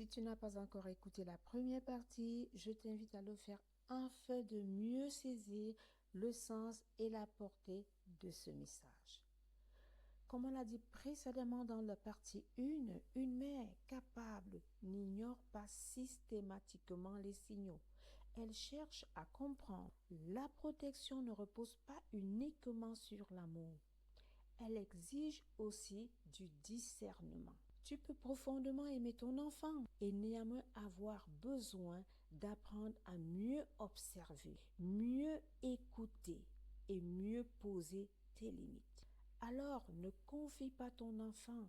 tu n'as pas encore écouté la première partie, je t'invite à le faire afin de mieux saisir le sens et la portée de ce message. Comme on l'a dit précédemment dans la partie 1, une mère capable n'ignore pas systématiquement les signaux. Elle cherche à comprendre. La protection ne repose pas uniquement sur l'amour. Elle exige aussi du discernement. Tu peux profondément aimer ton enfant et néanmoins avoir besoin d'apprendre à mieux observer, mieux écouter et mieux poser tes limites. Alors, ne confie pas ton enfant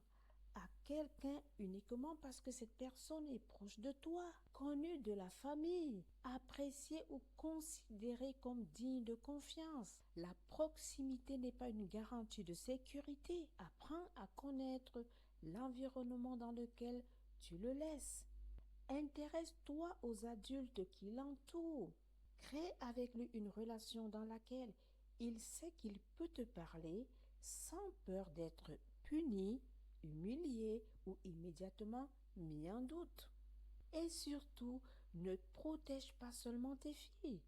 à quelqu'un uniquement parce que cette personne est proche de toi, connue de la famille, appréciée ou considérée comme digne de confiance. La proximité n'est pas une garantie de sécurité. Apprends à connaître l'environnement dans lequel tu le laisses. Intéresse-toi aux adultes qui l'entourent. Crée avec lui une relation dans laquelle il sait qu'il peut te parler sans peur d'être puni, humilié ou immédiatement mis en doute. Et surtout, ne protège pas seulement tes filles,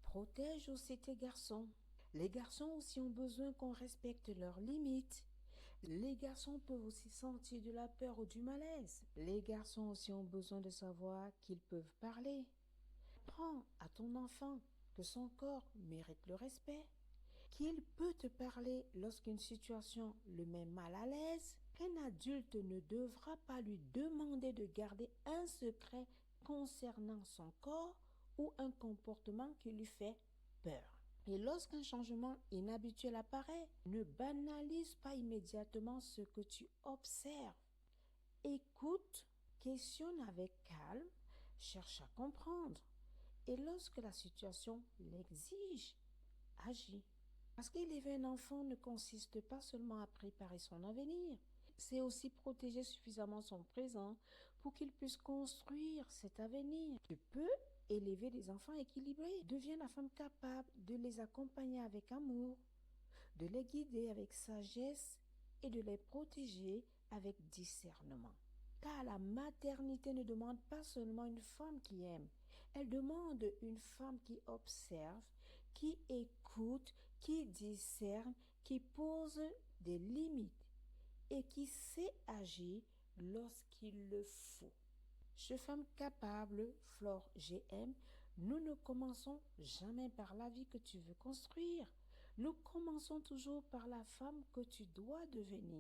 protège aussi tes garçons. Les garçons aussi ont besoin qu'on respecte leurs limites. Les garçons peuvent aussi sentir de la peur ou du malaise. Les garçons aussi ont besoin de savoir qu'ils peuvent parler. Apprends à ton enfant que son corps mérite le respect, qu'il peut te parler lorsqu'une situation le met mal à l'aise, qu'un adulte ne devra pas lui demander de garder un secret concernant son corps ou un comportement qui lui fait peur. Et lorsqu'un changement inhabituel apparaît, ne banalise pas immédiatement ce que tu observes. Écoute, questionne avec calme, cherche à comprendre. Et lorsque la situation l'exige, agis. Parce qu'élever un enfant ne consiste pas seulement à préparer son avenir, c'est aussi protéger suffisamment son présent pour qu'il puisse construire cet avenir. Tu peux élever des enfants équilibrés. Deviens la femme capable de les accompagner avec amour, de les guider avec sagesse et de les protéger avec discernement. Car la maternité ne demande pas seulement une femme qui aime, elle demande une femme qui observe, qui écoute, qui discerne, qui pose des limites et qui sait agir lorsqu'il le faut. Chez Femme Capable, Flore GM, nous ne commençons jamais par la vie que tu veux construire. Nous commençons toujours par la femme que tu dois devenir.